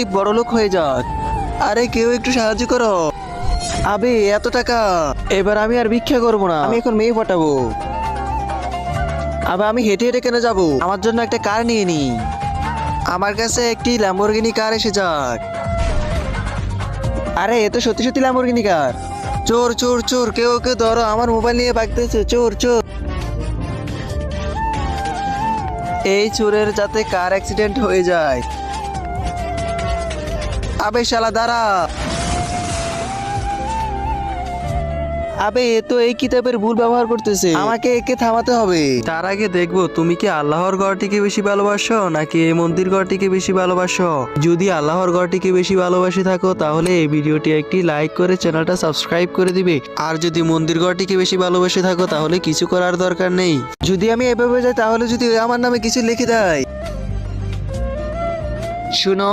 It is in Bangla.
বড়লোক হয়ে যাক। আরে কেউ একটু সাহায্য করো। আবে এত টাকা, এবার আমি আর ভিক্ষা করবো না, আমি এখন মেয়ে পটাবো। আবে আমি হেঁটে হেঁটে কেন যাবো, আমার জন্য একটা কার নিয়ে নি। আমার কাছে একটি ল্যাম্বরগিনি কার এসে যাক। আরে এ তো সত্যি সত্যি ল্যাম্বরগিনি কার। চোর চোর চোর, কেউ কেউ ধরো, আমার মোবাইল নিয়ে ভাগতেছে, চোর চোর। এই চোরের যাতে কার অ্যাক্সিডেন্ট হয়ে যায়। আবে শালা দাঁড়া। আবে এ তো এই কিতাবের ভুল ব্যবহার করতেছে, আমাকে একে থামাতে হবে। তার আগে দেখবো তুমি কি আল্লাহর ঘরটিকে বেশি ভালোবাসো নাকি এই মন্দির ঘরটিকে বেশি ভালোবাসো। যদি আল্লাহর ঘরটিকে বেশি ভালোবাসি থাকো তাহলে এই ভিডিওটি একটি লাইক করে চ্যানেলটা সাবস্ক্রাইব করে দিবে। আর যদি মন্দির ঘরটিকে বেশি ভালোবাসে থাকো তাহলে কিছু করার দরকার নেই। যদি আমি এভাবে যাই তাহলে যদি আমার নামে কিছু লিখে দেয়। শুনো।